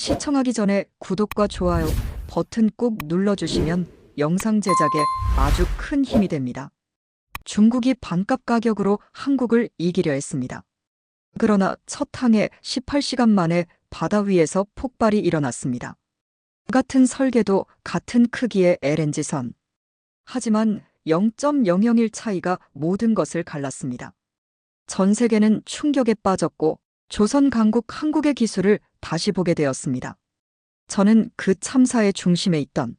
시청하기 전에 구독과 좋아요 버튼 꼭 눌러주시면 영상 제작에 아주 큰 힘이 됩니다. 중국이 반값 가격으로 한국을 이기려 했습니다. 그러나 첫 항해 18시간 만에 바다 위에서 폭발이 일어났습니다. 같은 설계도 같은 크기의 LNG선. 하지만 0.001 차이가 모든 것을 갈랐습니다. 전 세계는 충격에 빠졌고 조선 강국 한국의 기술을 다시 보게 되었습니다. 저는 그 참사의 중심에 있던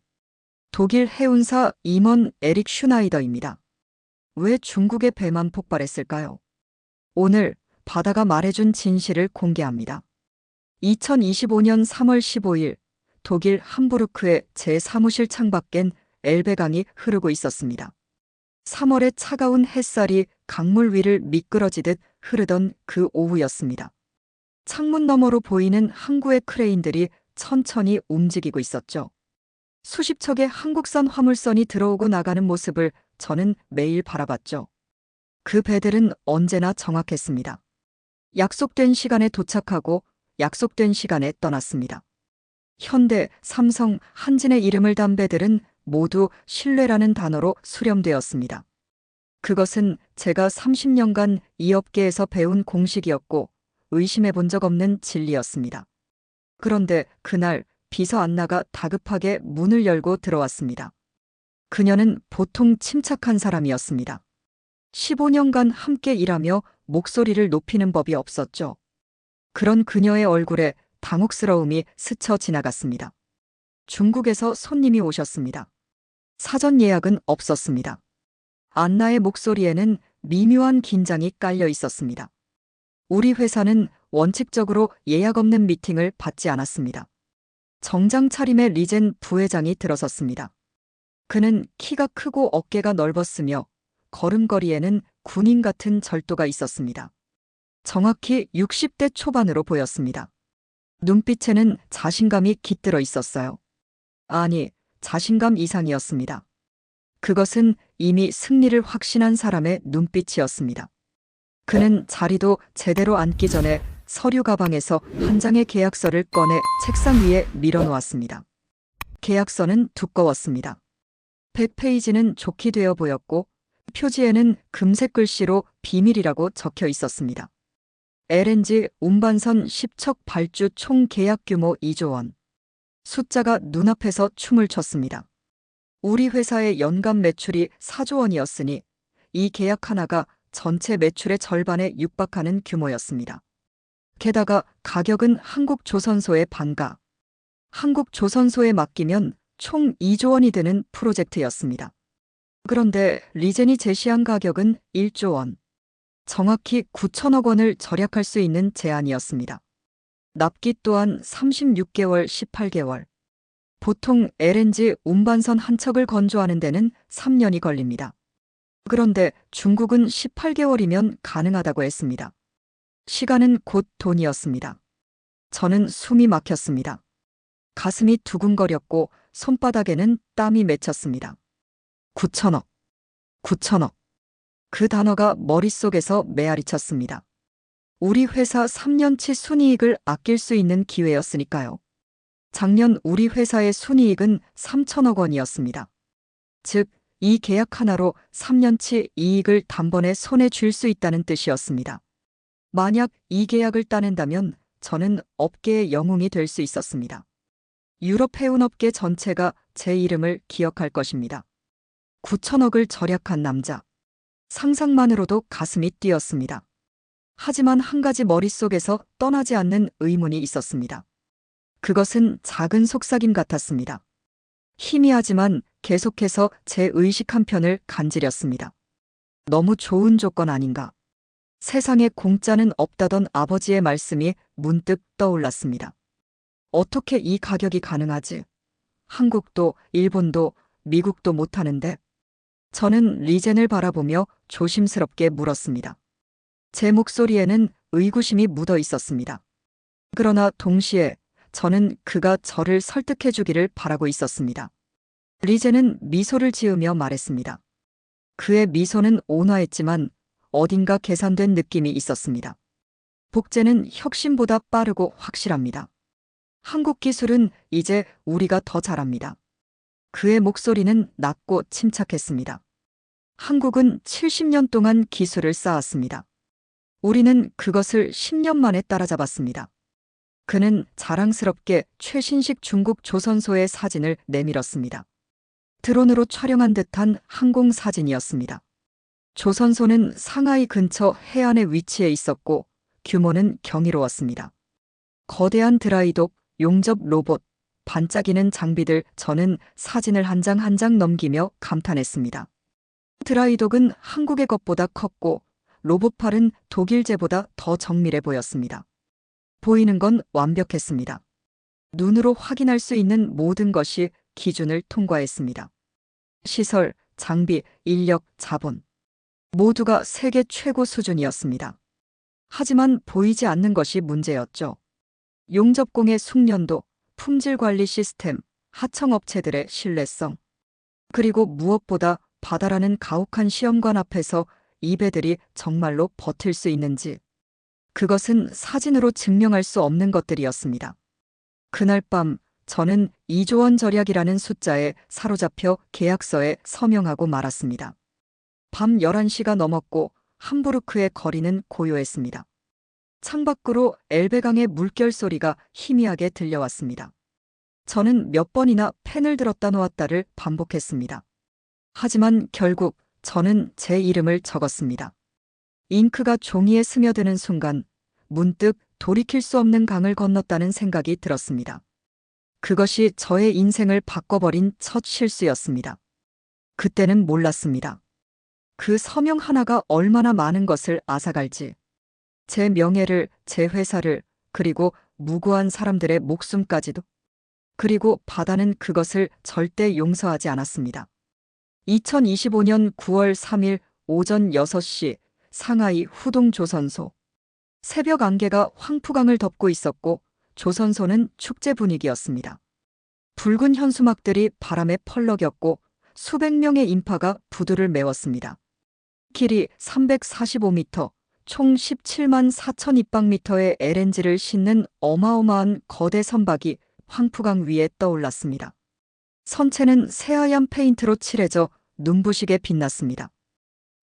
독일 해운사 임원 에릭 슈나이더입니다. 왜 중국의 배만 폭발했을까요? 오늘 바다가 말해준 진실을 공개합니다. 2025년 3월 15일 독일 함부르크의 제 사무실 창밖엔 엘베강이 흐르고 있었습니다. 3월의 차가운 햇살이 강물 위를 미끄러지듯 흐르던 그 오후였습니다. 창문 너머로 보이는 항구의 크레인들이 천천히 움직이고 있었죠. 수십 척의 한국산 화물선이 들어오고 나가는 모습을 저는 매일 바라봤죠. 그 배들은 언제나 정확했습니다. 약속된 시간에 도착하고 약속된 시간에 떠났습니다. 현대, 삼성, 한진의 이름을 단 배들은 모두 신뢰라는 단어로 수렴되었습니다. 그것은 제가 30년간 이 업계에서 배운 공식이었고 의심해 본 적 없는 진리였습니다. 그런데 그날 비서 안나가 다급하게 문을 열고 들어왔습니다. 그녀는 보통 침착한 사람이었습니다. 15년간 함께 일하며 목소리를 높이는 법이 없었죠. 그런 그녀의 얼굴에 당혹스러움이 스쳐 지나갔습니다. 중국에서 손님이 오셨습니다. 사전 예약은 없었습니다. 안나의 목소리에는 미묘한 긴장이 깔려 있었습니다. 우리 회사는 원칙적으로 예약 없는 미팅을 받지 않았습니다. 정장 차림의 리젠 부회장이 들어섰습니다. 그는 키가 크고 어깨가 넓었으며 걸음걸이에는 군인 같은 절도가 있었습니다. 정확히 60대 초반으로 보였습니다. 눈빛에는 자신감이 깃들어 있었어요. 아니, 자신감 이상이었습니다. 그것은 이미 승리를 확신한 사람의 눈빛이었습니다. 그는 자리도 제대로 앉기 전에 서류 가방에서 한 장의 계약서를 꺼내 책상 위에 밀어놓았습니다. 계약서는 두꺼웠습니다. 100페이지는 좋게 되어 보였고 표지에는 금색 글씨로 비밀이라고 적혀 있었습니다. LNG 운반선 10척 발주 총 계약 규모 2조 원. 숫자가 눈앞에서 춤을 췄습니다. 우리 회사의 연간 매출이 4조 원이었으니 이 계약 하나가 전체 매출의 절반에 육박하는 규모였습니다. 게다가 가격은 한국조선소의 반가. 한국조선소에 맡기면 총 2조 원이 드는 프로젝트였습니다. 그런데 리젠이 제시한 가격은 1조 원. 정확히 9천억 원을 절약할 수 있는 제안이었습니다. 납기 또한 36개월, 18개월. 보통 LNG 운반선 한 척을 건조하는 데는 3년이 걸립니다. 그런데 중국은 18개월이면 가능하다고 했습니다. 시간은 곧 돈이었습니다. 저는 숨이 막혔습니다. 가슴이 두근거렸고 손바닥에는 땀이 맺혔습니다. 9천억. 9천억. 그 단어가 머릿속에서 메아리쳤습니다. 우리 회사 3년치 순이익을 아낄 수 있는 기회였으니까요. 작년 우리 회사의 순이익은 3천억 원이었습니다. 즉, 이 계약 하나로 3년치 이익을 단번에 손에 쥘 수 있다는 뜻이었습니다. 만약 이 계약을 따낸다면 저는 업계의 영웅이 될 수 있었습니다. 유럽 해운업계 전체가 제 이름을 기억할 것입니다. 9천억을 절약한 남자. 상상만으로도 가슴이 뛰었습니다. 하지만 한 가지 머릿속에서 떠나지 않는 의문이 있었습니다. 그것은 작은 속삭임 같았습니다. 희미하지만 계속해서 제 의식 한편을 간지렸습니다. 너무 좋은 조건 아닌가. 세상에 공짜는 없다던 아버지의 말씀이 문득 떠올랐습니다. 어떻게 이 가격이 가능하지? 한국도, 일본도, 미국도 못하는데. 저는 리젠을 바라보며 조심스럽게 물었습니다. 제 목소리에는 의구심이 묻어 있었습니다. 그러나 동시에 저는 그가 저를 설득해 주기를 바라고 있었습니다. 리젠은 미소를 지으며 말했습니다. 그의 미소는 온화했지만 어딘가 계산된 느낌이 있었습니다. 복제는 혁신보다 빠르고 확실합니다. 한국 기술은 이제 우리가 더 잘합니다. 그의 목소리는 낮고 침착했습니다. 한국은 70년 동안 기술을 쌓았습니다. 우리는 그것을 10년 만에 따라잡았습니다. 그는 자랑스럽게 최신식 중국 조선소의 사진을 내밀었습니다. 드론으로 촬영한 듯한 항공 사진이었습니다. 조선소는 상하이 근처 해안에 위치해 있었고 규모는 경이로웠습니다. 거대한 드라이독, 용접 로봇, 반짝이는 장비들, 저는 사진을 한 장 한 장 넘기며 감탄했습니다. 드라이독은 한국의 것보다 컸고 로봇팔은 독일제보다 더 정밀해 보였습니다. 보이는 건 완벽했습니다. 눈으로 확인할 수 있는 모든 것이 기준을 통과했습니다. 시설, 장비, 인력, 자본. 모두가 세계 최고 수준이었습니다. 하지만 보이지 않는 것이 문제였죠. 용접공의 숙련도, 품질 관리 시스템, 하청업체들의 신뢰성. 그리고 무엇보다 바다라는 가혹한 시험관 앞에서 이 배들이 정말로 버틸 수 있는지. 그것은 사진으로 증명할 수 없는 것들이었습니다. 그날 밤 저는 2조 원 절약이라는 숫자에 사로잡혀 계약서에 서명하고 말았습니다. 밤 11시가 넘었고 함부르크의 거리는 고요했습니다. 창밖으로 엘베강의 물결 소리가 희미하게 들려왔습니다. 저는 몇 번이나 펜을 들었다 놓았다를 반복했습니다. 하지만 결국 저는 제 이름을 적었습니다. 잉크가 종이에 스며드는 순간 문득 돌이킬 수 없는 강을 건넜다는 생각이 들었습니다. 그것이 저의 인생을 바꿔버린 첫 실수였습니다. 그때는 몰랐습니다. 그 서명 하나가 얼마나 많은 것을 앗아갈지. 제 명예를, 제 회사를, 그리고 무고한 사람들의 목숨까지도. 그리고 바다는 그것을 절대 용서하지 않았습니다. 2025년 9월 3일 오전 6시 상하이 후동조선소. 새벽 안개가 황푸강을 덮고 있었고 조선소는 축제 분위기였습니다. 붉은 현수막들이 바람에 펄럭였고 수백 명의 인파가 부두를 메웠습니다. 길이 345m, 총 17만 4천 입방미터의 LNG를 싣는 어마어마한 거대 선박이 황푸강 위에 떠올랐습니다. 선체는 새하얀 페인트로 칠해져 눈부시게 빛났습니다.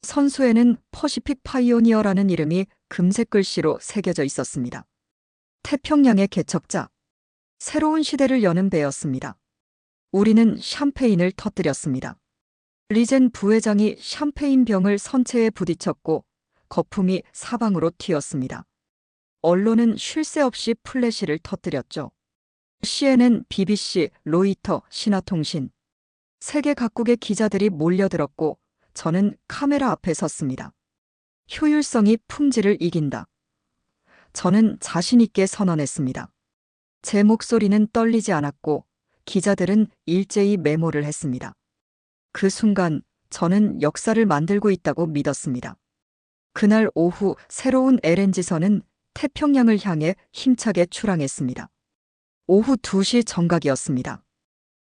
선수에는 퍼시픽 파이오니어라는 이름이 금색 글씨로 새겨져 있었습니다. 태평양의 개척자. 새로운 시대를 여는 배였습니다. 우리는 샴페인을 터뜨렸습니다. 리젠 부회장이 샴페인 병을 선체에 부딪혔고 거품이 사방으로 튀었습니다. 언론은 쉴 새 없이 플래시를 터뜨렸죠. CNN, BBC, 로이터, 신화통신. 세계 각국의 기자들이 몰려들었고 저는 카메라 앞에 섰습니다. 효율성이 품질을 이긴다. 저는 자신 있게 선언했습니다. 제 목소리는 떨리지 않았고 기자들은 일제히 메모를 했습니다. 그 순간 저는 역사를 만들고 있다고 믿었습니다. 그날 오후 새로운 LNG선은 태평양을 향해 힘차게 출항했습니다. 오후 2시 정각이었습니다.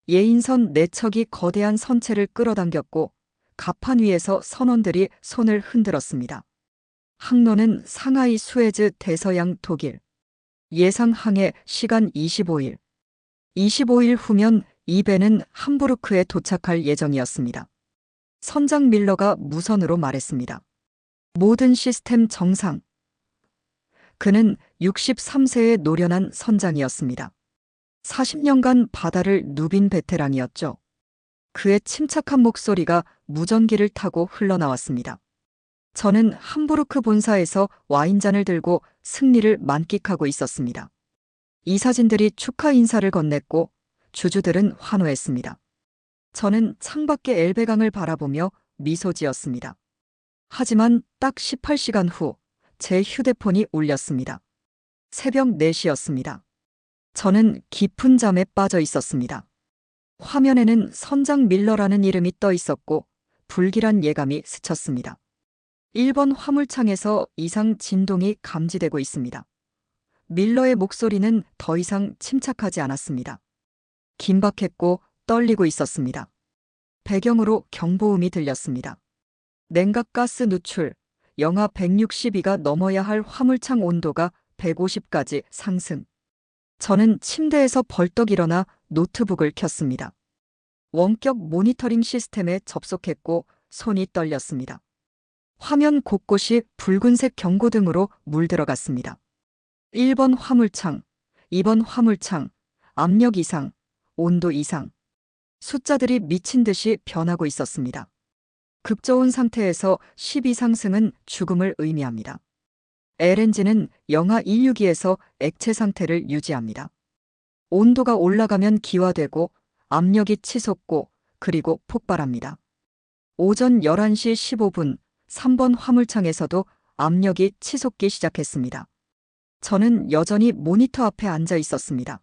예인선 4척이 거대한 선체를 끌어당겼고 갑판 위에서 선원들이 손을 흔들었습니다. 항로는 상하이 수에즈 대서양 독일. 예상 항해 시간 25일. 25일 후면 이 배는 함부르크에 도착할 예정이었습니다. 선장 밀러가 무선으로 말했습니다. 모든 시스템 정상. 그는 63세의 노련한 선장이었습니다. 40년간 바다를 누빈 베테랑이었죠. 그의 침착한 목소리가 무전기를 타고 흘러나왔습니다. 저는 함부르크 본사에서 와인잔을 들고 승리를 만끽하고 있었습니다. 이 사진들이 축하 인사를 건넸고 주주들은 환호했습니다. 저는 창밖의 엘베강을 바라보며 미소 지었습니다. 하지만 딱 18시간 후 제 휴대폰이 울렸습니다. 새벽 4시였습니다. 저는 깊은 잠에 빠져 있었습니다. 화면에는 선장 밀러라는 이름이 떠 있었고 불길한 예감이 스쳤습니다. 1번 화물창에서 이상 진동이 감지되고 있습니다. 밀러의 목소리는 더 이상 침착하지 않았습니다. 긴박했고 떨리고 있었습니다. 배경으로 경보음이 들렸습니다. 냉각가스 누출, 영하 162가 넘어야 할 화물창 온도가 150까지 상승. 저는 침대에서 벌떡 일어나 노트북을 켰습니다. 원격 모니터링 시스템에 접속했고 손이 떨렸습니다. 화면 곳곳이 붉은색 경고등으로 물들어갔습니다. 1번 화물창, 2번 화물창, 압력 이상, 온도 이상. 숫자들이 미친 듯이 변하고 있었습니다. 급저온 상태에서 10 이상승은 죽음을 의미합니다. LNG는 영하 162에서 액체 상태를 유지합니다. 온도가 올라가면 기화되고 압력이 치솟고 그리고 폭발합니다. 오전 11시 15분 3번 화물창에서도 압력이 치솟기 시작했습니다. 저는 여전히 모니터 앞에 앉아 있었습니다.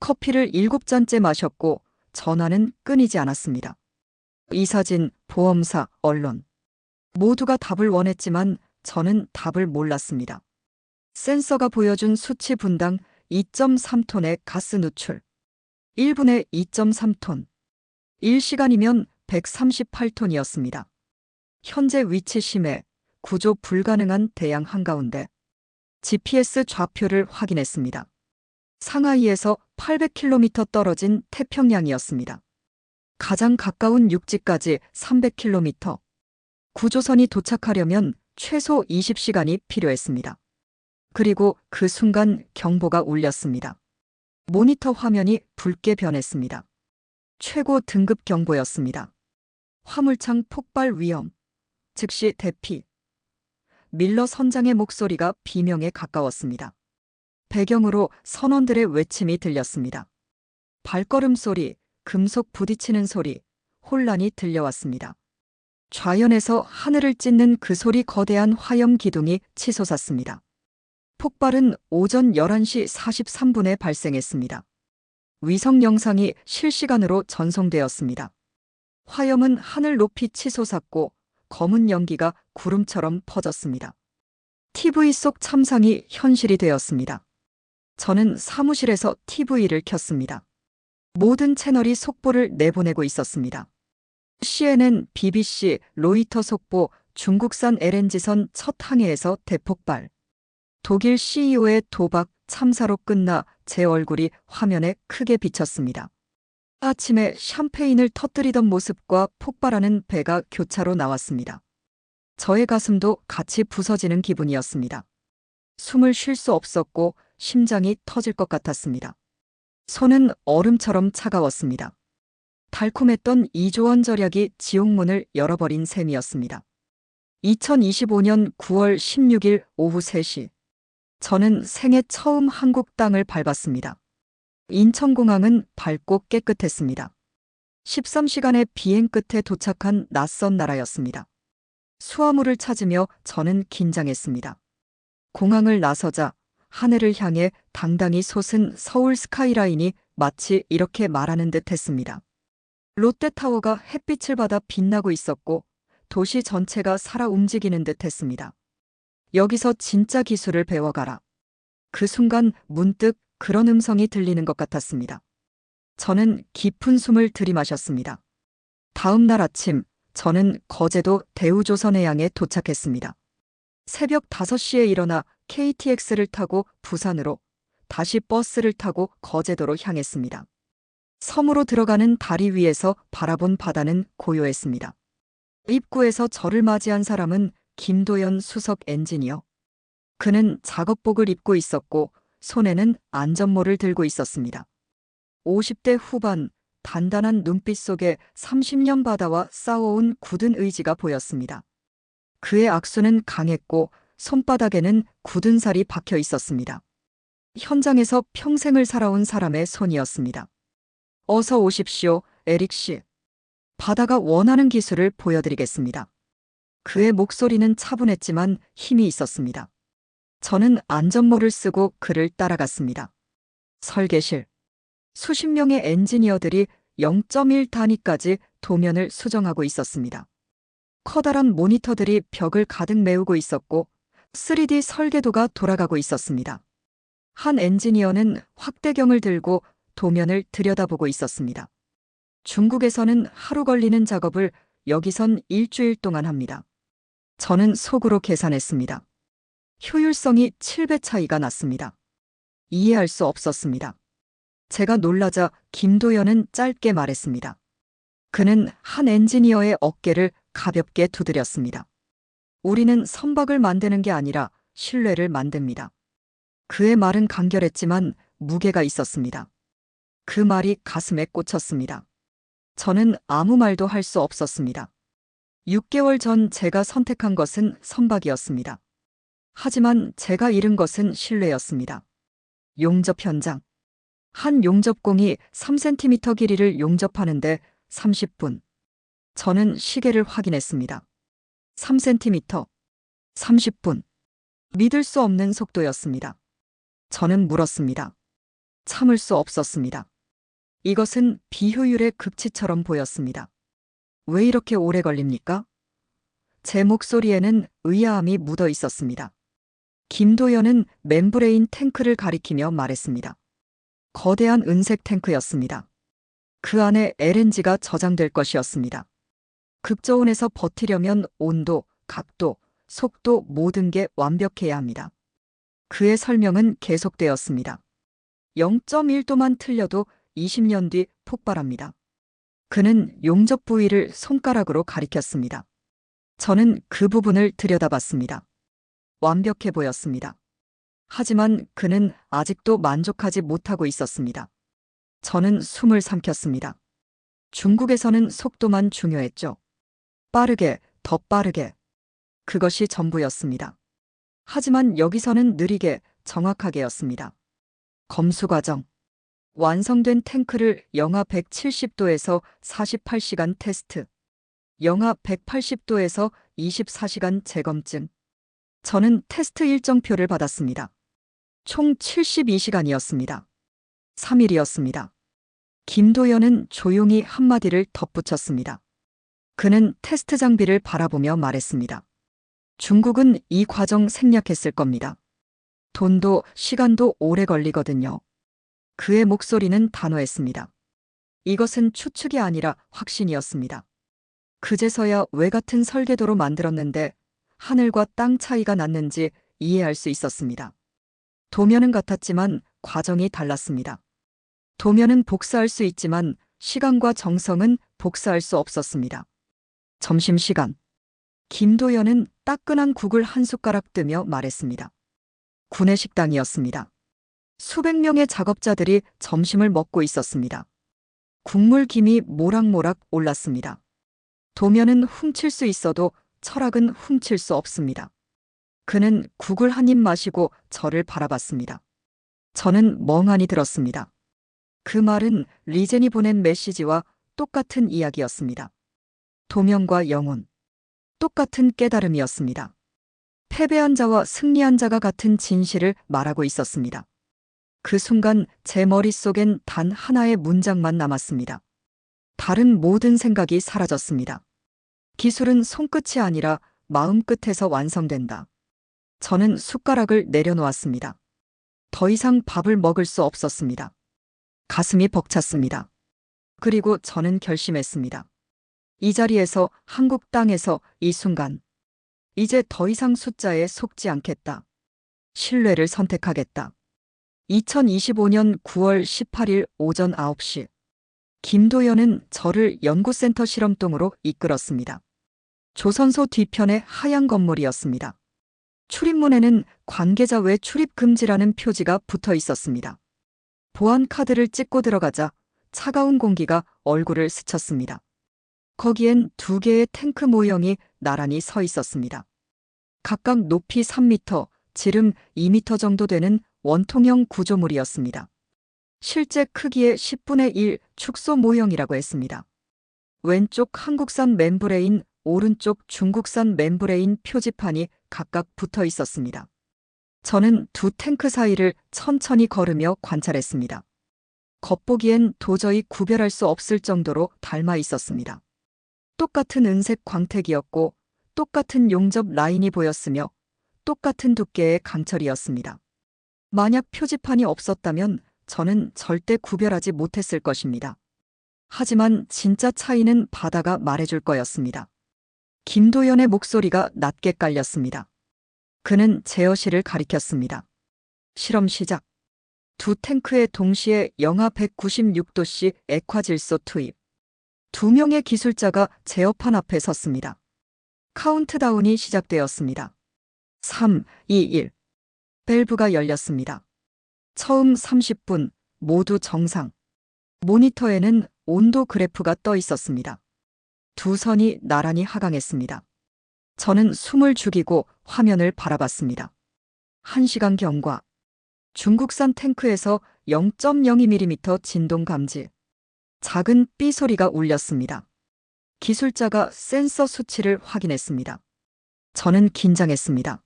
커피를 7잔째 마셨고 전화는 끊이지 않았습니다. 이 사진, 보험사, 언론. 모두가 답을 원했지만 저는 답을 몰랐습니다. 센서가 보여준 수치 분당 2.3톤의 가스 누출. 1분에 2.3톤. 1시간이면 138톤이었습니다. 현재 위치 심해, 구조 불가능한 대양 한가운데. GPS 좌표를 확인했습니다. 상하이에서 800km 떨어진 태평양이었습니다. 가장 가까운 육지까지 300km. 구조선이 도착하려면 최소 20시간이 필요했습니다. 그리고 그 순간 경보가 울렸습니다. 모니터 화면이 붉게 변했습니다. 최고 등급 경보였습니다. 화물창 폭발 위험. 즉시 대피. 밀러 선장의 목소리가 비명에 가까웠습니다. 배경으로 선원들의 외침이 들렸습니다. 발걸음 소리, 금속 부딪히는 소리, 혼란이 들려왔습니다. 좌연에서 하늘을 찢는 그 소리 거대한 화염 기둥이 치솟았습니다. 폭발은 오전 11시 43분에 발생했습니다. 위성 영상이 실시간으로 전송되었습니다. 화염은 하늘 높이 치솟았고 검은 연기가 구름처럼 퍼졌습니다. TV 속 참상이 현실이 되었습니다. 저는 사무실에서 TV를 켰습니다. 모든 채널이 속보를 내보내고 있었습니다. CNN, BBC, 로이터 속보, 중국산 LNG선 첫 항해에서 대폭발. 독일 CEO의 도박, 참사로 끝나 제 얼굴이 화면에 크게 비쳤습니다. 아침에 샴페인을 터뜨리던 모습과 폭발하는 배가 교차로 나왔습니다. 저의 가슴도 같이 부서지는 기분이었습니다. 숨을 쉴 수 없었고 심장이 터질 것 같았습니다. 손은 얼음처럼 차가웠습니다. 달콤했던 이조원 절약이 지옥문을 열어버린 셈이었습니다. 2025년 9월 16일 오후 3시. 저는 생애 처음 한국 땅을 밟았습니다. 인천공항은 밝고 깨끗했습니다. 13시간의 비행 끝에 도착한 낯선 나라였습니다. 수화물을 찾으며 저는 긴장했습니다. 공항을 나서자 하늘을 향해 당당히 솟은 서울 스카이라인이 마치 이렇게 말하는 듯 했습니다. 롯데타워가 햇빛을 받아 빛나고 있었고 도시 전체가 살아 움직이는 듯 했습니다. 여기서 진짜 기술을 배워가라. 그 순간 문득 그런 음성이 들리는 것 같았습니다. 저는 깊은 숨을 들이마셨습니다. 다음 날 아침, 저는 거제도 대우조선해양에 도착했습니다. 새벽 5시에 일어나 KTX를 타고 부산으로, 다시 버스를 타고 거제도로 향했습니다. 섬으로 들어가는 다리 위에서 바라본 바다는 고요했습니다. 입구에서 저를 맞이한 사람은 김도연 수석 엔지니어. 그는 작업복을 입고 있었고 손에는 안전모를 들고 있었습니다. 50대 후반, 단단한 눈빛 속에 30년 바다와 싸워온 굳은 의지가 보였습니다. 그의 악수는 강했고 손바닥에는 굳은 살이 박혀 있었습니다. 현장에서 평생을 살아온 사람의 손이었습니다. 어서 오십시오, 에릭 씨. 바다가 원하는 기술을 보여드리겠습니다. 그의 목소리는 차분했지만 힘이 있었습니다. 저는 안전모를 쓰고 그를 따라갔습니다. 설계실. 수십 명의 엔지니어들이 0.1 단위까지 도면을 수정하고 있었습니다. 커다란 모니터들이 벽을 가득 메우고 있었고 3D 설계도가 돌아가고 있었습니다. 한 엔지니어는 확대경을 들고 도면을 들여다보고 있었습니다. 중국에서는 하루 걸리는 작업을 여기선 일주일 동안 합니다. 저는 속으로 계산했습니다. 효율성이 7배 차이가 났습니다. 이해할 수 없었습니다. 제가 놀라자 김도연은 짧게 말했습니다. 그는 한 엔지니어의 어깨를 가볍게 두드렸습니다. 우리는 선박을 만드는 게 아니라 신뢰를 만듭니다. 그의 말은 간결했지만 무게가 있었습니다. 그 말이 가슴에 꽂혔습니다. 저는 아무 말도 할 수 없었습니다. 6개월 전 제가 선택한 것은 선박이었습니다. 하지만 제가 잃은 것은 신뢰였습니다. 용접 현장. 한 용접공이 3cm 길이를 용접하는데 30분. 저는 시계를 확인했습니다. 3cm. 30분. 믿을 수 없는 속도였습니다. 저는 물었습니다. 참을 수 없었습니다. 이것은 비효율의 극치처럼 보였습니다. 왜 이렇게 오래 걸립니까? 제 목소리에는 의아함이 묻어 있었습니다. 김도연은 멤브레인 탱크를 가리키며 말했습니다. 거대한 은색 탱크였습니다. 그 안에 LNG가 저장될 것이었습니다. 극저온에서 버티려면 온도, 각도, 속도 모든 게 완벽해야 합니다. 그의 설명은 계속되었습니다. 0.1도만 틀려도 20년 뒤 폭발합니다. 그는 용접 부위를 손가락으로 가리켰습니다. 저는 그 부분을 들여다봤습니다. 완벽해 보였습니다. 하지만 그는 아직도 만족하지 못하고 있었습니다. 저는 숨을 삼켰습니다. 중국에서는 속도만 중요했죠. 빠르게, 더 빠르게. 그것이 전부였습니다. 하지만 여기서는 느리게, 정확하게였습니다. 검수 과정. 완성된 탱크를 영하 170도에서 48시간 테스트. 영하 180도에서 24시간 재검증. 저는 테스트 일정표를 받았습니다. 총 72시간이었습니다. 3일이었습니다. 김도연은 조용히 한마디를 덧붙였습니다. 그는 테스트 장비를 바라보며 말했습니다. 중국은 이 과정 생략했을 겁니다. 돈도 시간도 오래 걸리거든요. 그의 목소리는 단호했습니다. 이것은 추측이 아니라 확신이었습니다. 그제서야 왜 같은 설계도로 만들었는데 하늘과 땅 차이가 났는지 이해할 수 있었습니다. 도면은 같았지만 과정이 달랐습니다. 도면은 복사할 수 있지만 시간과 정성은 복사할 수 없었습니다. 점심시간. 김도연은 따끈한 국을 한 숟가락 뜨며 말했습니다. 구내 식당이었습니다. 수백 명의 작업자들이 점심을 먹고 있었습니다. 국물 김이 모락모락 올랐습니다. 도면은 훔칠 수 있어도 철학은 훔칠 수 없습니다. 그는 국을 한 입 마시고 저를 바라봤습니다. 저는 멍하니 들었습니다. 그 말은 리젠이 보낸 메시지와 똑같은 이야기였습니다. 도면과 영혼. 똑같은 깨달음이었습니다. 패배한 자와 승리한 자가 같은 진실을 말하고 있었습니다. 그 순간 제 머릿속엔 단 하나의 문장만 남았습니다. 다른 모든 생각이 사라졌습니다. 기술은 손끝이 아니라 마음 끝에서 완성된다. 저는 숟가락을 내려놓았습니다. 더 이상 밥을 먹을 수 없었습니다. 가슴이 벅찼습니다. 그리고 저는 결심했습니다. 이 자리에서 한국 땅에서 이 순간 이제 더 이상 숫자에 속지 않겠다. 신뢰를 선택하겠다. 2025년 9월 18일 오전 9시 김도연은 저를 연구센터 실험동으로 이끌었습니다. 조선소 뒤편의 하얀 건물이었습니다. 출입문에는 관계자 외 출입 금지라는 표지가 붙어 있었습니다. 보안 카드를 찍고 들어가자 차가운 공기가 얼굴을 스쳤습니다. 거기엔 두 개의 탱크 모형이 나란히 서 있었습니다. 각각 높이 3m, 지름 2m 정도 되는 원통형 구조물이었습니다. 실제 크기의 10분의 1 축소 모형이라고 했습니다. 왼쪽 한국산 멤브레인, 오른쪽 중국산 멤브레인 표지판이 각각 붙어 있었습니다. 저는 두 탱크 사이를 천천히 걸으며 관찰했습니다. 겉보기엔 도저히 구별할 수 없을 정도로 닮아 있었습니다. 똑같은 은색 광택이었고 똑같은 용접 라인이 보였으며 똑같은 두께의 강철이었습니다. 만약 표지판이 없었다면 저는 절대 구별하지 못했을 것입니다. 하지만 진짜 차이는 바다가 말해줄 거였습니다. 김도연의 목소리가 낮게 깔렸습니다. 그는 제어실을 가리켰습니다. 실험 시작. 두 탱크에 동시에 영하 196도씨 액화질소 투입. 두 명의 기술자가 제어판 앞에 섰습니다. 카운트다운이 시작되었습니다. 3, 2, 1. 밸브가 열렸습니다. 처음 30분 모두 정상. 모니터에는 온도 그래프가 떠 있었습니다. 두 선이 나란히 하강했습니다. 저는 숨을 죽이고 화면을 바라봤습니다. 1시간 경과. 중국산 탱크에서 0.02mm 진동 감지. 작은 삐 소리가 울렸습니다. 기술자가 센서 수치를 확인했습니다. 저는 긴장했습니다.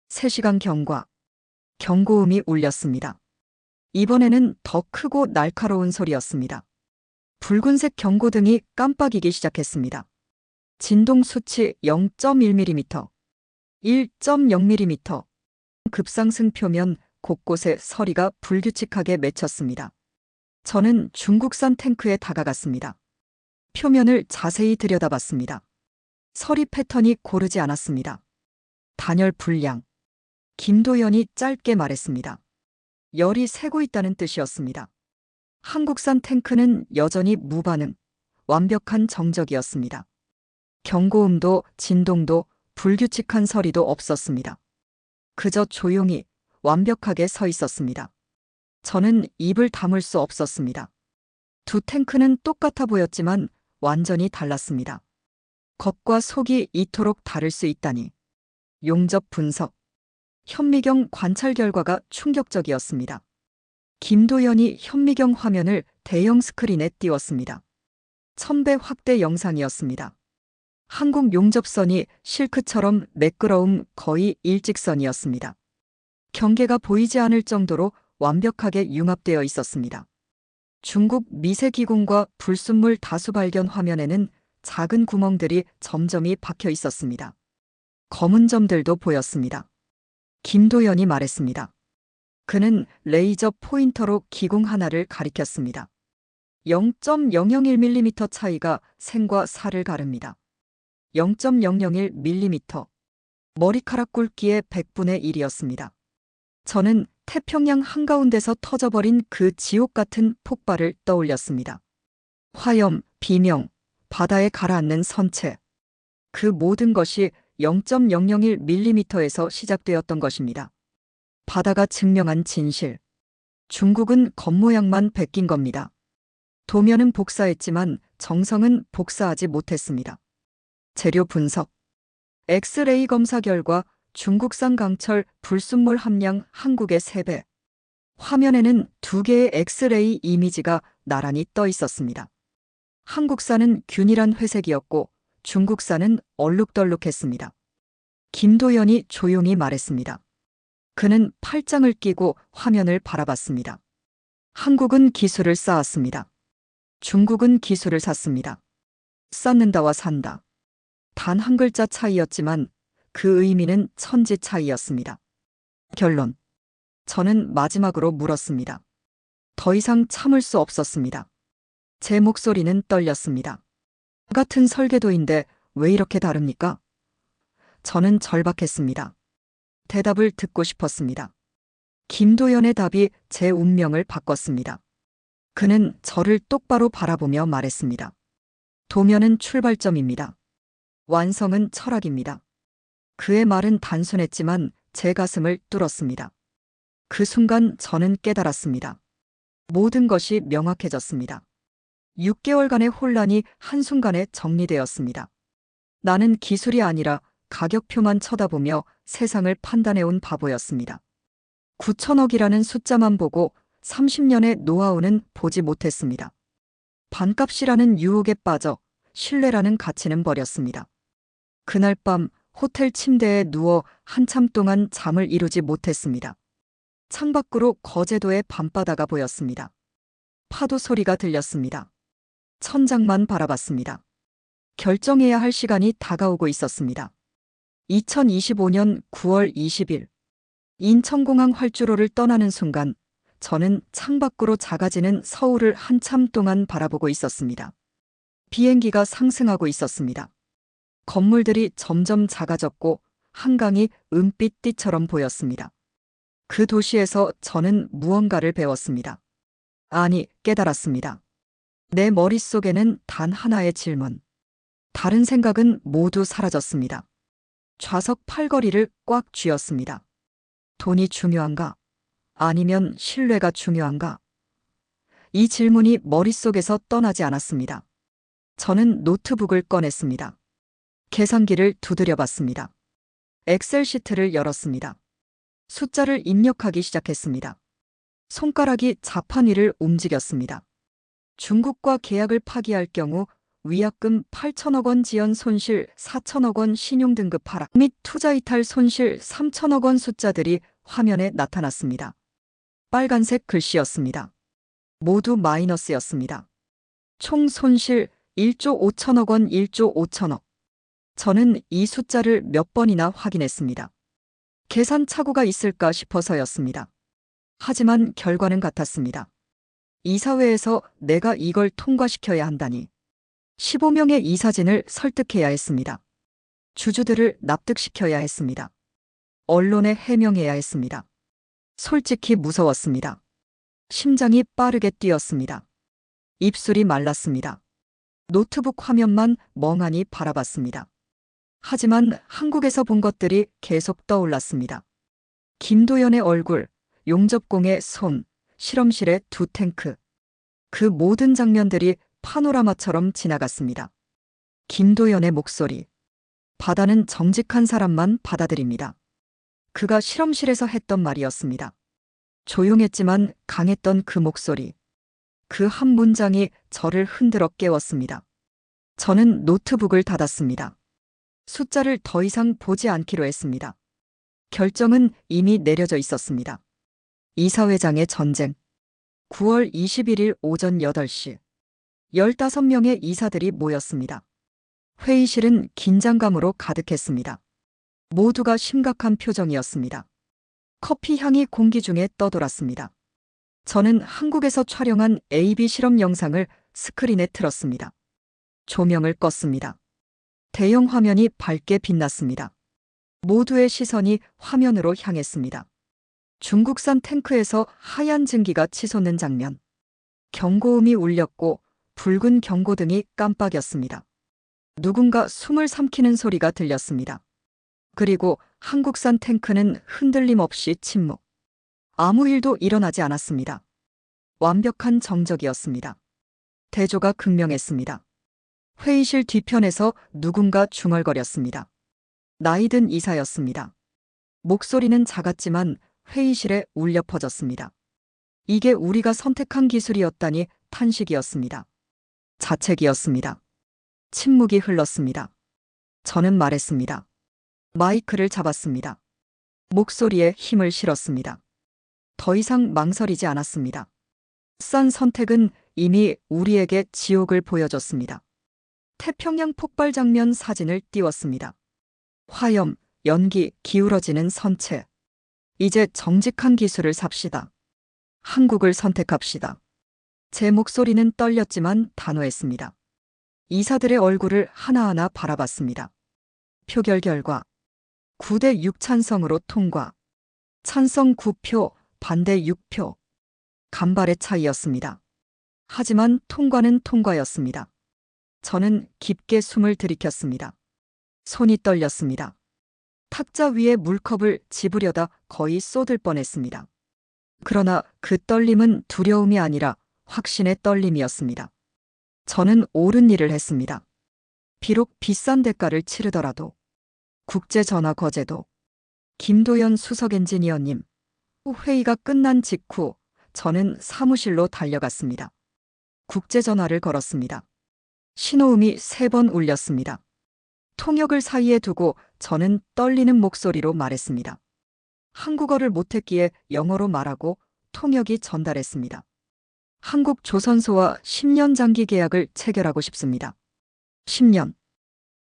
3시간 경과. 경고음이 울렸습니다. 이번에는 더 크고 날카로운 소리였습니다. 붉은색 경고등이 깜빡이기 시작했습니다. 진동 수치 0.1mm, 1.0mm. 급상승 표면 곳곳에 서리가 불규칙하게 맺혔습니다. 저는 중국산 탱크에 다가갔습니다. 표면을 자세히 들여다봤습니다. 서리 패턴이 고르지 않았습니다. 단열 불량. 김도연이 짧게 말했습니다. 열이 새고 있다는 뜻이었습니다. 한국산 탱크는 여전히 무반응, 완벽한 정적이었습니다. 경고음도 진동도 불규칙한 서리도 없었습니다. 그저 조용히 완벽하게 서 있었습니다. 저는 입을 다물 수 없었습니다. 두 탱크는 똑같아 보였지만 완전히 달랐습니다. 겉과 속이 이토록 다를 수 있다니. 용접 분석. 현미경 관찰 결과가 충격적이었습니다. 김도연이 현미경 화면을 대형 스크린에 띄웠습니다. 1000배 확대 영상이었습니다. 한국 용접선이 실크처럼 매끄러움 거의 일직선이었습니다. 경계가 보이지 않을 정도로 완벽하게 융합되어 있었습니다. 중국 미세기공과 불순물 다수 발견 화면에는 작은 구멍들이 점점이 박혀 있었습니다. 검은 점들도 보였습니다. 김도연이 말했습니다. 그는 레이저 포인터로 기공 하나를 가리켰습니다. 0.001mm 차이가 생과 사를 가릅니다. 0.001mm. 머리카락 굵기의 100분의 1이었습니다. 저는 태평양 한가운데서 터져버린 그 지옥 같은 폭발을 떠올렸습니다. 화염, 비명, 바다에 가라앉는 선체. 그 모든 것이 0.001mm에서 시작되었던 것입니다. 바다가 증명한 진실. 중국은 겉모양만 베낀 겁니다. 도면은 복사했지만 정성은 복사하지 못했습니다. 재료 분석. 엑스레이 검사 결과 중국산 강철 불순물 함량 한국의 3배. 화면에는 2개의 엑스레이 이미지가 나란히 떠 있었습니다. 한국산은 균일한 회색이었고 중국산은 얼룩덜룩했습니다. 김도연이 조용히 말했습니다. 그는 팔짱을 끼고 화면을 바라봤습니다. 한국은 기술을 쌓았습니다. 중국은 기술을 샀습니다. 쌓는다와 산다. 단 한 글자 차이였지만 그 의미는 천지 차이였습니다. 결론. 저는 마지막으로 물었습니다. 더 이상 참을 수 없었습니다. 제 목소리는 떨렸습니다. 같은 설계도인데 왜 이렇게 다릅니까? 저는 절박했습니다. 대답을 듣고 싶었습니다. 김도연의 답이 제 운명을 바꿨습니다. 그는 저를 똑바로 바라보며 말했습니다. 도면은 출발점입니다. 완성은 철학입니다. 그의 말은 단순했지만 제 가슴을 뚫었습니다. 그 순간 저는 깨달았습니다. 모든 것이 명확해졌습니다. 6개월간의 혼란이 한순간에 정리되었습니다. 나는 기술이 아니라 가격표만 쳐다보며 세상을 판단해온 바보였습니다. 9천억이라는 숫자만 보고 30년의 노하우는 보지 못했습니다. 반값이라는 유혹에 빠져 신뢰라는 가치는 버렸습니다. 그날 밤 호텔 침대에 누워 한참 동안 잠을 이루지 못했습니다. 창밖으로 거제도의 밤바다가 보였습니다. 파도 소리가 들렸습니다. 천장만 바라봤습니다. 결정해야 할 시간이 다가오고 있었습니다. 2025년 9월 20일 인천공항 활주로를 떠나는 순간 저는 창밖으로 작아지는 서울을 한참 동안 바라보고 있었습니다. 비행기가 상승하고 있었습니다. 건물들이 점점 작아졌고 한강이 은빛 띠처럼 보였습니다. 그 도시에서 저는 무언가를 배웠습니다. 아니, 깨달았습니다. 내 머릿속에는 단 하나의 질문. 다른 생각은 모두 사라졌습니다. 좌석 팔걸이를 꽉 쥐었습니다. 돈이 중요한가? 아니면 신뢰가 중요한가? 이 질문이 머릿속에서 떠나지 않았습니다. 저는 노트북을 꺼냈습니다. 계산기를 두드려 봤습니다. 엑셀 시트를 열었습니다. 숫자를 입력하기 시작했습니다. 손가락이 자판 위를 움직였습니다. 중국과 계약을 파기할 경우 위약금 8천억 원 지연 손실 4천억 원 신용등급 하락 및 투자 이탈 손실 3천억 원 숫자들이 화면에 나타났습니다. 빨간색 글씨였습니다. 모두 마이너스였습니다. 총 손실 1조 5천억 원 1조 5천억. 저는 이 숫자를 몇 번이나 확인했습니다. 계산 착오가 있을까 싶어서였습니다. 하지만 결과는 같았습니다. 이사회에서 내가 이걸 통과시켜야 한다니. 15명의 이사진을 설득해야 했습니다. 주주들을 납득시켜야 했습니다. 언론에 해명해야 했습니다. 솔직히 무서웠습니다. 심장이 빠르게 뛰었습니다. 입술이 말랐습니다. 노트북 화면만 멍하니 바라봤습니다. 하지만 한국에서 본 것들이 계속 떠올랐습니다. 김도연의 얼굴, 용접공의 손, 실험실의 두 탱크. 그 모든 장면들이 파노라마처럼 지나갔습니다. 김도연의 목소리. 바다는 정직한 사람만 받아들입니다. 그가 실험실에서 했던 말이었습니다. 조용했지만 강했던 그 목소리. 그 한 문장이 저를 흔들어 깨웠습니다. 저는 노트북을 닫았습니다. 숫자를 더 이상 보지 않기로 했습니다. 결정은 이미 내려져 있었습니다. 이사회장의 전쟁. 9월 21일 오전 8시. 15명의 이사들이 모였습니다. 회의실은 긴장감으로 가득했습니다. 모두가 심각한 표정이었습니다. 커피 향이 공기 중에 떠돌았습니다. 저는 한국에서 촬영한 AB 실험 영상을 스크린에 틀었습니다. 조명을 껐습니다. 대형 화면이 밝게 빛났습니다. 모두의 시선이 화면으로 향했습니다. 중국산 탱크에서 하얀 증기가 치솟는 장면. 경고음이 울렸고 붉은 경고등이 깜빡였습니다. 누군가 숨을 삼키는 소리가 들렸습니다. 그리고 한국산 탱크는 흔들림 없이 침묵. 아무 일도 일어나지 않았습니다. 완벽한 정적이었습니다. 대조가 극명했습니다. 회의실 뒤편에서 누군가 중얼거렸습니다. 나이든 이사였습니다. 목소리는 작았지만 회의실에 울려 퍼졌습니다. 이게 우리가 선택한 기술이었다니 탄식이었습니다. 자책이었습니다. 침묵이 흘렀습니다. 저는 말했습니다. 마이크를 잡았습니다. 목소리에 힘을 실었습니다. 더 이상 망설이지 않았습니다. 싼 선택은 이미 우리에게 지옥을 보여줬습니다. 태평양 폭발 장면 사진을 띄웠습니다. 화염, 연기, 기울어지는 선체. 이제 정직한 기술을 삽시다. 한국을 선택합시다. 제 목소리는 떨렸지만 단호했습니다. 이사들의 얼굴을 하나하나 바라봤습니다. 표결 결과 9대 6 찬성으로 통과. 찬성 9표, 반대 6표. 간발의 차이였습니다. 하지만 통과는 통과였습니다. 저는 깊게 숨을 들이켰습니다. 손이 떨렸습니다. 탁자 위에 물컵을 집으려다 거의 쏟을 뻔했습니다. 그러나 그 떨림은 두려움이 아니라 확신의 떨림이었습니다. 저는 옳은 일을 했습니다. 비록 비싼 대가를 치르더라도. 국제전화 거제도. 김도연 수석 엔지니어님. 회의가 끝난 직후 저는 사무실로 달려갔습니다. 국제전화를 걸었습니다. 신호음이 3번 울렸습니다. 통역을 사이에 두고 저는 떨리는 목소리로 말했습니다. 한국어를 못했기에 영어로 말하고 통역이 전달했습니다. 한국 조선소와 10년 장기 계약을 체결하고 싶습니다. 10년.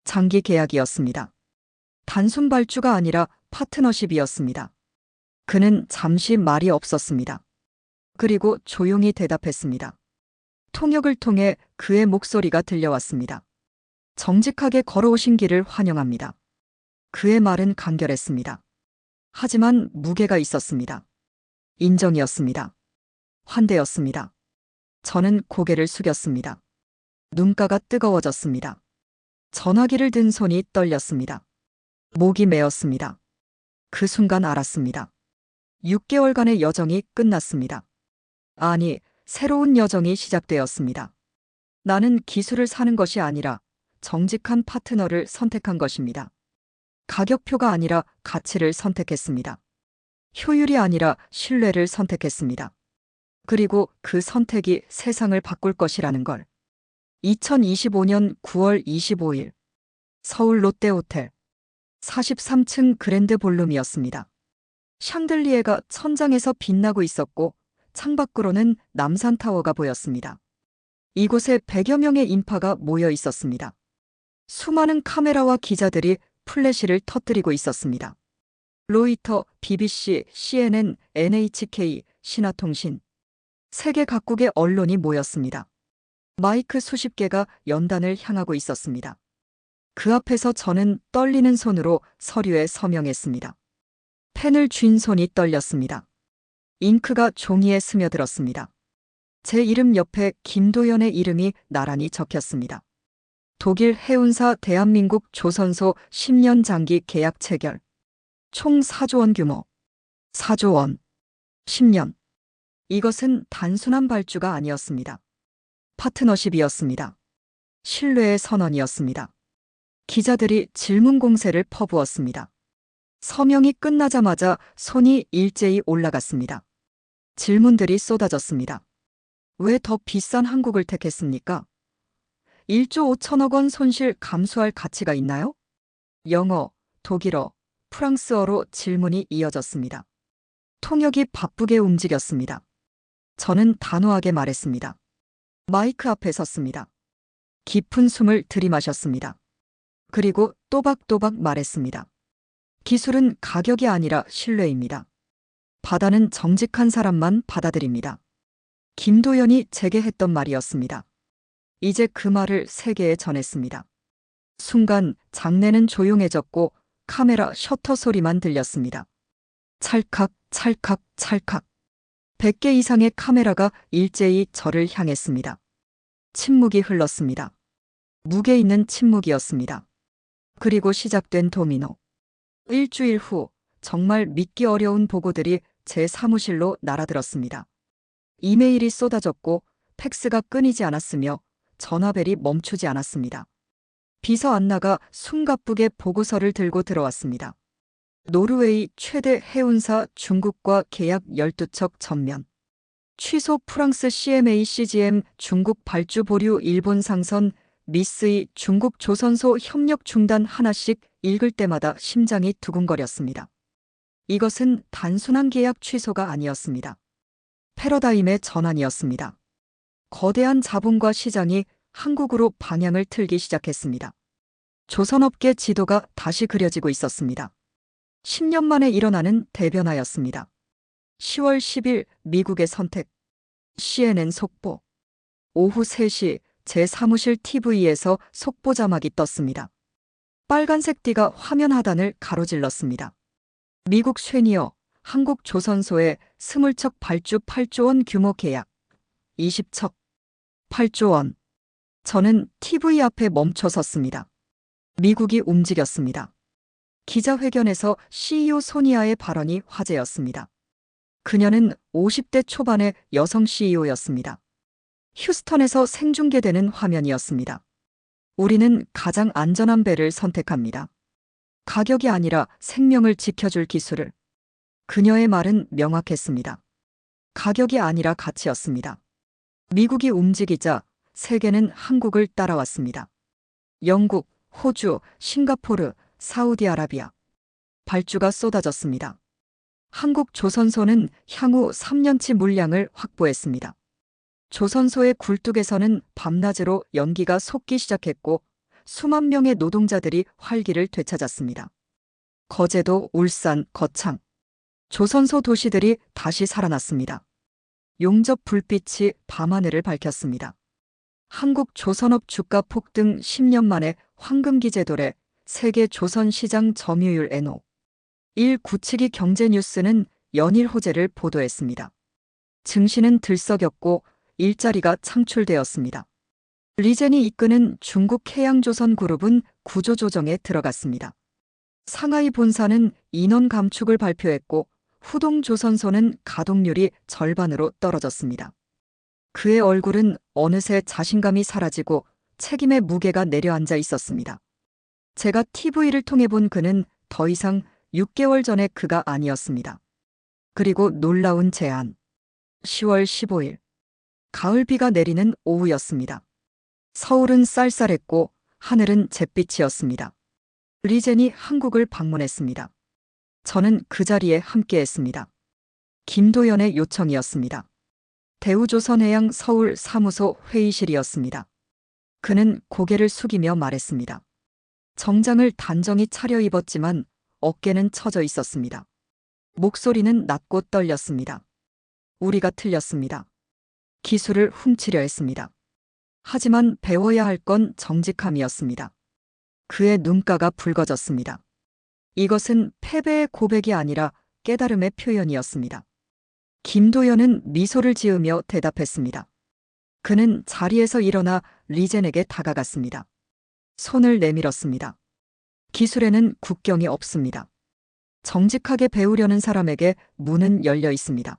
장기 계약이었습니다. 단순 발주가 아니라 파트너십이었습니다. 그는 잠시 말이 없었습니다. 그리고 조용히 대답했습니다. 통역을 통해 그의 목소리가 들려왔습니다. 정직하게 걸어오신 길을 환영합니다. 그의 말은 간결했습니다. 하지만 무게가 있었습니다. 인정이었습니다. 환대였습니다. 저는 고개를 숙였습니다. 눈가가 뜨거워졌습니다. 전화기를 든 손이 떨렸습니다. 목이 메었습니다. 그 순간 알았습니다. 6개월간의 여정이 끝났습니다. 아니, 새로운 여정이 시작되었습니다. 나는 기술을 사는 것이 아니라 정직한 파트너를 선택한 것입니다. 가격표가 아니라 가치를 선택했습니다. 효율이 아니라 신뢰를 선택했습니다. 그리고 그 선택이 세상을 바꿀 것이라는 걸. 2025년 9월 25일 서울 롯데호텔 43층 그랜드 볼룸이었습니다. 샹들리에가 천장에서 빛나고 있었고 창밖으로는 남산타워가 보였습니다. 이곳에 100여 명의 인파가 모여 있었습니다. 수많은 카메라와 기자들이 플래시를 터뜨리고 있었습니다. 로이터, BBC, CNN, NHK, 신화통신. 세계 각국의 언론이 모였습니다. 마이크 수십 개가 연단을 향하고 있었습니다. 그 앞에서 저는 떨리는 손으로 서류에 서명했습니다. 펜을 쥔 손이 떨렸습니다. 잉크가 종이에 스며들었습니다. 제 이름 옆에 김도연의 이름이 나란히 적혔습니다. 독일 해운사 대한민국 조선소 10년 장기 계약 체결. 총 4조 원 규모. 4조 원. 10년. 이것은 단순한 발주가 아니었습니다. 파트너십이었습니다. 신뢰의 선언이었습니다. 기자들이 질문 공세를 퍼부었습니다. 서명이 끝나자마자 손이 일제히 올라갔습니다. 질문들이 쏟아졌습니다. 왜 더 비싼 한국을 택했습니까? 1조 5천억 원 손실 감수할 가치가 있나요? 영어, 독일어, 프랑스어로 질문이 이어졌습니다. 통역이 바쁘게 움직였습니다. 저는 단호하게 말했습니다. 마이크 앞에 섰습니다. 깊은 숨을 들이마셨습니다. 그리고 또박또박 말했습니다. 기술은 가격이 아니라 신뢰입니다. 바다는 정직한 사람만 받아들입니다. 김도연이 제게 했던 말이었습니다. 이제 그 말을 세계에 전했습니다. 순간 장내는 조용해졌고 카메라 셔터 소리만 들렸습니다. 찰칵, 찰칵, 찰칵. 100개 이상의 카메라가 일제히 저를 향했습니다. 침묵이 흘렀습니다. 무게 있는 침묵이었습니다. 그리고 시작된 도미노. 일주일 후 정말 믿기 어려운 보고들이 제 사무실로 날아들었습니다. 이메일이 쏟아졌고 팩스가 끊이지 않았으며 전화벨이 멈추지 않았습니다. 비서 안나가 숨가쁘게 보고서를 들고 들어왔습니다. 노르웨이 최대 해운사 중국과 계약 12척 전면. 취소 프랑스 CMA CGM 중국 발주 보류 일본 상선 미쓰이 중국 조선소 협력 중단 하나씩 읽을 때마다 심장이 두근거렸습니다. 이것은 단순한 계약 취소가 아니었습니다. 패러다임의 전환이었습니다. 거대한 자본과 시장이 한국으로 방향을 틀기 시작했습니다. 조선업계 지도가 다시 그려지고 있었습니다. 10년 만에 일어나는 대변화였습니다. 10월 10일 미국의 선택. CNN 속보. 오후 3시 제 사무실 TV에서 속보 자막이 떴습니다. 빨간색 띠가 화면 하단을 가로질렀습니다. 미국 쉐니어, 한국 조선소의 20척 발주 8조 원 규모 계약. 20척. 8조 원. 저는 TV 앞에 멈춰 섰습니다. 미국이 움직였습니다. 기자회견에서 CEO 소니아의 발언이 화제였습니다. 그녀는 50대 초반의 여성 CEO였습니다. 휴스턴에서 생중계되는 화면이었습니다. 우리는 가장 안전한 배를 선택합니다. 가격이 아니라 생명을 지켜줄 기술을. 그녀의 말은 명확했습니다. 가격이 아니라 가치였습니다. 미국이 움직이자 세계는 한국을 따라왔습니다. 영국, 호주, 싱가포르, 사우디아라비아. 발주가 쏟아졌습니다. 한국 조선소는 향후 3년치 물량을 확보했습니다. 조선소의 굴뚝에서는 밤낮으로 연기가 솟기 시작했고 수만 명의 노동자들이 활기를 되찾았습니다. 거제도, 울산, 거창. 조선소 도시들이 다시 살아났습니다. 용접 불빛이 밤하늘을 밝혔습니다. 한국 조선업 주가 폭등 10년 만에 황금기 제도래 세계 조선시장 점유율 NO. 1 구치기 경제뉴스는 연일 호재를 보도했습니다. 증시는 들썩였고 일자리가 창출되었습니다. 리젠이 이끄는 중국해양조선그룹은 구조조정에 들어갔습니다. 상하이 본사는 인원 감축을 발표했고 후동조선소는 가동률이 절반으로 떨어졌습니다. 그의 얼굴은 어느새 자신감이 사라지고 책임의 무게가 내려앉아 있었습니다. 제가 TV를 통해 본 그는 더 이상 6개월 전의 그가 아니었습니다. 그리고 놀라운 제안. 10월 15일. 가을비가 내리는 오후였습니다. 서울은 쌀쌀했고 하늘은 잿빛이었습니다. 리젠이 한국을 방문했습니다. 저는 그 자리에 함께했습니다. 김도연의 요청이었습니다. 대우조선해양 서울 사무소 회의실이었습니다. 그는 고개를 숙이며 말했습니다. 정장을 단정히 차려입었지만 어깨는 처져 있었습니다. 목소리는 낮고 떨렸습니다. 우리가 틀렸습니다. 기술을 훔치려 했습니다. 하지만 배워야 할 건 정직함이었습니다. 그의 눈가가 붉어졌습니다. 이것은 패배의 고백이 아니라 깨달음의 표현이었습니다. 김도연은 미소를 지으며 대답했습니다. 그는 자리에서 일어나 리젠에게 다가갔습니다. 손을 내밀었습니다. 기술에는 국경이 없습니다. 정직하게 배우려는 사람에게 문은 열려 있습니다.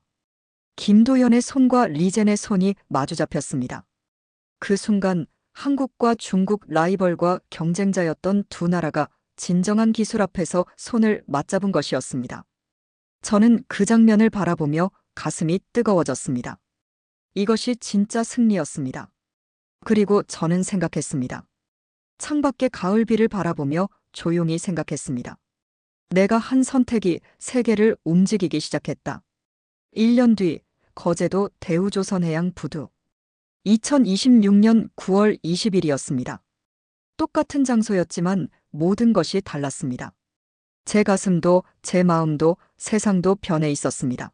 김도연의 손과 리젠의 손이 마주잡혔습니다. 그 순간 한국과 중국 라이벌과 경쟁자였던 두 나라가 진정한 기술 앞에서 손을 맞잡은 것이었습니다. 저는 그 장면을 바라보며 가슴이 뜨거워졌습니다. 이것이 진짜 승리였습니다. 그리고 저는 생각했습니다. 창밖의 가을비를 바라보며 조용히 생각했습니다. 내가 한 선택이 세계를 움직이기 시작했다. 1년 뒤 거제도 대우조선해양 부두. 2026년 9월 20일이었습니다. 똑같은 장소였지만 모든 것이 달랐습니다. 제 가슴도 제 마음도 세상도 변해 있었습니다.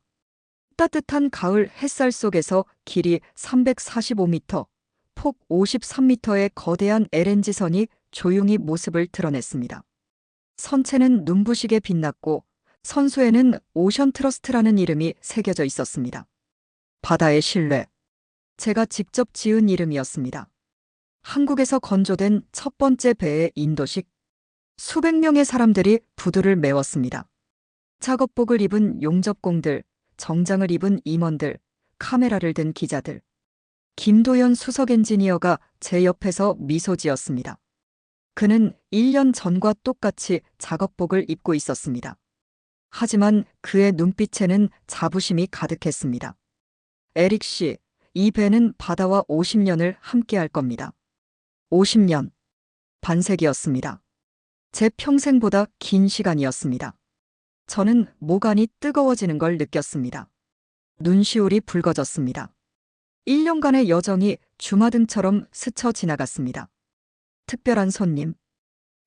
따뜻한 가을 햇살 속에서 길이 345m, 폭 53m의 거대한 LNG선이 조용히 모습을 드러냈습니다. 선체는 눈부시게 빛났고 선수에는 오션 트러스트라는 이름이 새겨져 있었습니다. 바다의 신뢰. 제가 직접 지은 이름이었습니다. 한국에서 건조된 첫 번째 배의 인도식. 수백 명의 사람들이 부두를 메웠습니다. 작업복을 입은 용접공들, 정장을 입은 임원들, 카메라를 든 기자들. 김도연 수석 엔지니어가 제 옆에서 미소 지었습니다. 그는 1년 전과 똑같이 작업복을 입고 있었습니다. 하지만 그의 눈빛에는 자부심이 가득했습니다. 에릭 씨, 이 배는 바다와 50년을 함께할 겁니다. 50년. 반세기였습니다. 제 평생보다 긴 시간이었습니다. 저는 모간이 뜨거워지는 걸 느꼈습니다. 눈시울이 붉어졌습니다. 1년간의 여정이 주마등처럼 스쳐 지나갔습니다. 특별한 손님.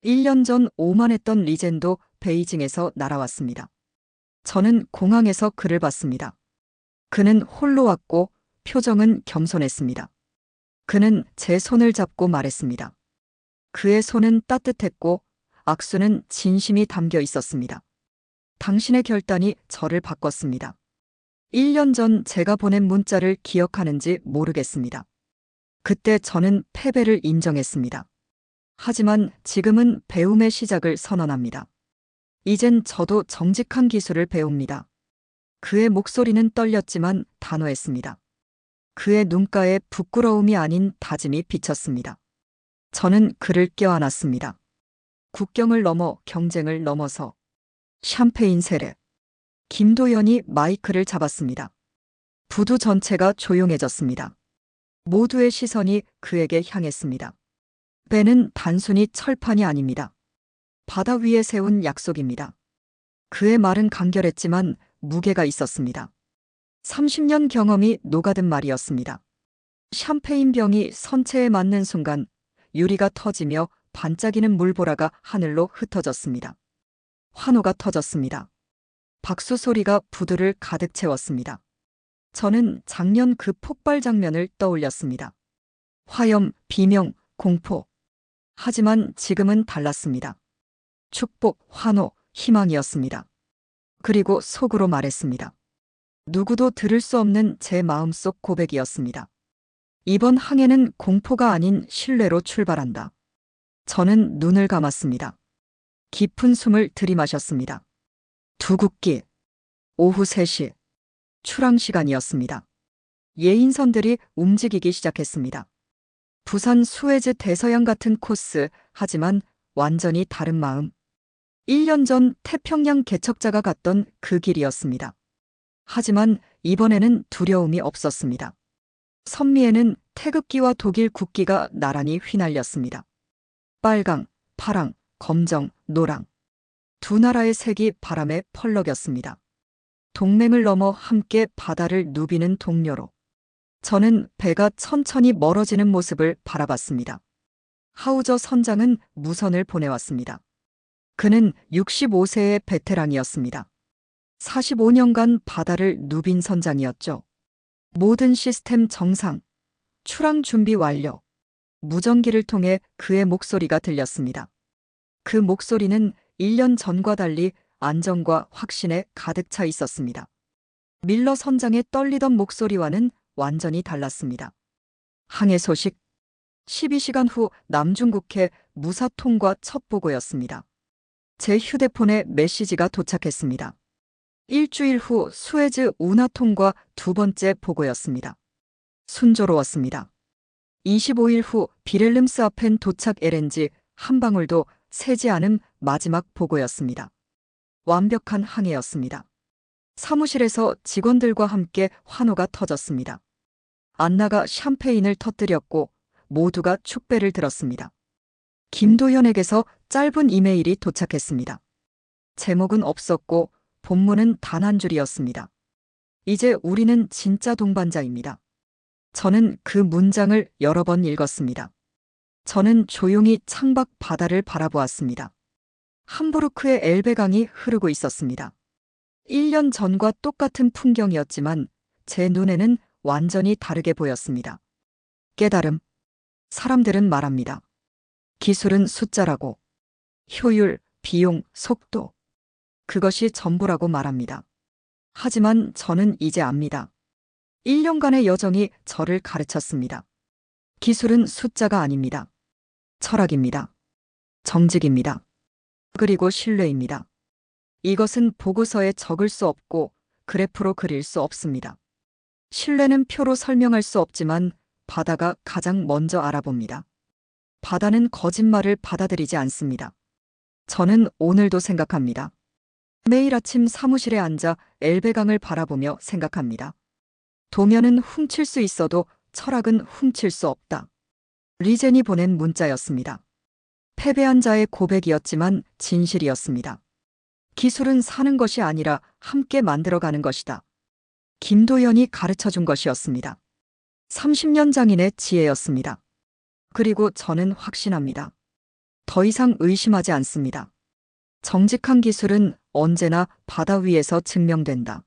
1년 전 오만했던 리젠도 베이징에서 날아왔습니다. 저는 공항에서 그를 봤습니다. 그는 홀로 왔고 표정은 겸손했습니다. 그는 제 손을 잡고 말했습니다. 그의 손은 따뜻했고 악수는 진심이 담겨 있었습니다. 당신의 결단이 저를 바꿨습니다. 1년 전 제가 보낸 문자를 기억하는지 모르겠습니다. 그때 저는 패배를 인정했습니다. 하지만 지금은 배움의 시작을 선언합니다. 이젠 저도 정직한 기술을 배웁니다. 그의 목소리는 떨렸지만 단호했습니다. 그의 눈가에 부끄러움이 아닌 다짐이 비쳤습니다. 저는 그를 껴안았습니다. 국경을 넘어 경쟁을 넘어서 샴페인 세례. 김도연이 마이크를 잡았습니다. 부두 전체가 조용해졌습니다. 모두의 시선이 그에게 향했습니다. 배는 단순히 철판이 아닙니다. 바다 위에 세운 약속입니다. 그의 말은 간결했지만 무게가 있었습니다. 30년 경험이 녹아든 말이었습니다. 샴페인 병이 선체에 맞는 순간 유리가 터지며 반짝이는 물보라가 하늘로 흩어졌습니다. 환호가 터졌습니다. 박수 소리가 부두를 가득 채웠습니다. 저는 작년 그 폭발 장면을 떠올렸습니다. 화염, 비명, 공포. 하지만 지금은 달랐습니다. 축복, 환호, 희망이었습니다. 그리고 속으로 말했습니다. 누구도 들을 수 없는 제 마음속 고백이었습니다. 이번 항해는 공포가 아닌 신뢰로 출발한다. 저는 눈을 감았습니다. 깊은 숨을 들이마셨습니다. 두국기. 오후 3시. 출항 시간이었습니다. 예인선들이 움직이기 시작했습니다. 부산 수에즈 대서양 같은 코스, 하지만 완전히 다른 마음. 1년 전 태평양 개척자가 갔던 그 길이었습니다. 하지만 이번에는 두려움이 없었습니다. 선미에는 태극기와 독일 국기가 나란히 휘날렸습니다. 빨강, 파랑, 검정, 노랑. 두 나라의 색이 바람에 펄럭였습니다. 동맹을 넘어 함께 바다를 누비는 동료로. 저는 배가 천천히 멀어지는 모습을 바라봤습니다. 하우저 선장은 무선을 보내왔습니다. 그는 65세의 베테랑이었습니다. 45년간 바다를 누빈 선장이었죠. 모든 시스템 정상. 출항 준비 완료. 무전기를 통해 그의 목소리가 들렸습니다. 그 목소리는 1년 전과 달리 안정과 확신에 가득 차 있었습니다. 밀러 선장의 떨리던 목소리와는 완전히 달랐습니다. 항해 소식. 12시간 후 남중국해 무사통과 첫 보고였습니다. 제 휴대폰에 메시지가 도착했습니다. 일주일 후 수에즈 운하통과 두 번째 보고였습니다. 순조로웠습니다. 25일 후 비렐름스 앞엔 도착 LNG 한 방울도 새지 않은 마지막 보고였습니다. 완벽한 항해였습니다. 사무실에서 직원들과 함께 환호가 터졌습니다. 안나가 샴페인을 터뜨렸고 모두가 축배를 들었습니다. 김도현에게서 짧은 이메일이 도착했습니다. 제목은 없었고 본문은 단 한 줄이었습니다. 이제 우리는 진짜 동반자입니다. 저는 그 문장을 여러 번 읽었습니다. 저는 조용히 창밖 바다를 바라보았습니다. 함부르크의 엘베강이 흐르고 있었습니다. 1년 전과 똑같은 풍경이었지만 제 눈에는 완전히 다르게 보였습니다. 깨달음. 사람들은 말합니다. 기술은 숫자라고. 효율, 비용, 속도. 그것이 전부라고 말합니다. 하지만 저는 이제 압니다. 1년간의 여정이 저를 가르쳤습니다. 기술은 숫자가 아닙니다. 철학입니다. 정직입니다. 그리고 신뢰입니다. 이것은 보고서에 적을 수 없고 그래프로 그릴 수 없습니다. 신뢰는 표로 설명할 수 없지만 바다가 가장 먼저 알아봅니다. 바다는 거짓말을 받아들이지 않습니다. 저는 오늘도 생각합니다. 매일 아침 사무실에 앉아 엘베강을 바라보며 생각합니다. 도면은 훔칠 수 있어도 철학은 훔칠 수 없다. 리젠이 보낸 문자였습니다. 패배한 자의 고백이었지만 진실이었습니다. 기술은 사는 것이 아니라 함께 만들어가는 것이다. 김도현이 가르쳐준 것이었습니다. 30년 장인의 지혜였습니다. 그리고 저는 확신합니다. 더 이상 의심하지 않습니다. 정직한 기술은 언제나 바다 위에서 증명된다.